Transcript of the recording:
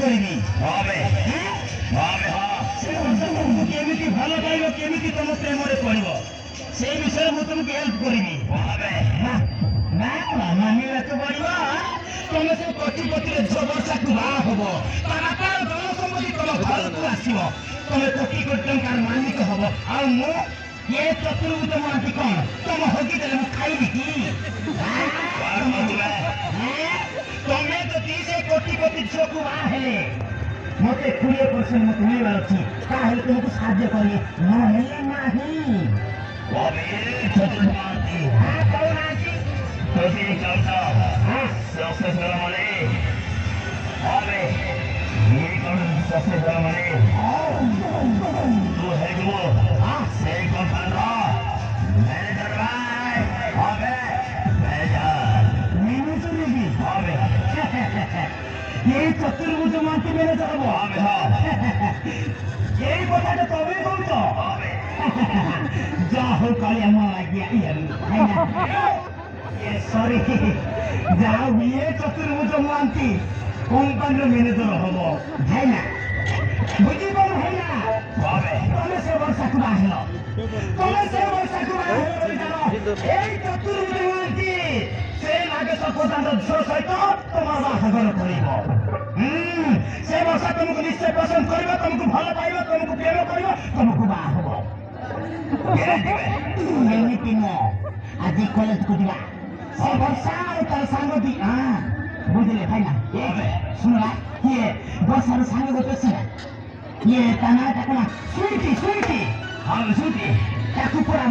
କରିବି হবে হবে ହଁ ସେ ବର୍ଷା ତମକୁ କେମିତି ଭଲ ପାଇବ କେମିତି ତମ ପ୍ରେମରେ ପଡ଼ିବ ସେଇ ବିଷୟରେ ମୁଁ ତମକୁ ହେଲ୍ପ କରିବି হবে ନା ମାନିବାକୁ ପଡ଼ିବ ତମେ ସେ କୋଟିପତିରେ ଝିଅ ବର୍ଷାକୁ ବାହା ହବ ତା ବାପାର ଧନ ସମ୍ପତ୍ତି ତମ ଘରକୁ ଆସିବ ତମେ କୋଟି କୋଟି ଟଙ୍କାର ମାଲିକ ହବ ଆଉ ମୁଁ ଏ ଚତୁର୍ଭୁଜ ମହାନ୍ତି କଣ ତମ ହଗିଦେଲେ ମୁଁ ଖାଇବି କି ତମେ ଯଦି ସେ କୋଟିପତି ଝିଅକୁ ବାହା ହେଲେ ମତେ 20% ମତେ ମିଳିବାର ଅଛି ତାହେଲେ ତୁମକୁ ସାହାଯ୍ୟ କରିବେ ନହେଲେ ନାହିଁ হবে চতুর্মাতি କହୁନାହାନ୍ତି যদি চাইছ সবসে মানে হবে এই কোন সবসে মানে তু হেগব সেই কোম্পানির ম্যানেজার ভাই হবে ম্যানেজার হবে এই চতুর্ভুজ মহাନ୍ତି ম্যানেজার হব হবে হ্যাঁ এই কথাটা তবে বলছ হবে যা হোক কালে আমার লাগিয়া সরি যাও বিয়ে চতুর্ভুজ মহাନ୍ତି কোম্পানির ম্যানেজার হব তাই না বুঝিপার ভাই না হবে তবে সে বর্ষাକୁ বাহিল তবে সে বর্ষাକୁ বাহিল বলে জানো এই চতুর্ভুজ মহাନ୍ତି সে নাগেশ প্রধানর ঝিଅ সহিত তোমার বাহাঘর করিব সে ବର୍ଷା ତମକୁ ନିଶ୍ଚୟ ପସନ୍ଦ କରିବ ତମକୁ ଭଲ ପାଇବ ତମକୁ ପ୍ରେମ କରିବ ତମକୁ ବାହା ହବ ଏମିତି ନୁହଁ ଆଜି କଲେଜକୁ ଯିବା ସେ ବର୍ଷା ଆଉ ତାର ସାଙ୍ଗ ବୁଝିଲେ ଭାଇନା ଶୁଣଲା କିଏ ବର୍ଷାର ସାଙ୍ଗ ଗୋଟେ ସିନା ଇଏ ତା ନାଁଟା କଣ ସୁଇଟି হবে ছুটি ତାକୁ ପୁରା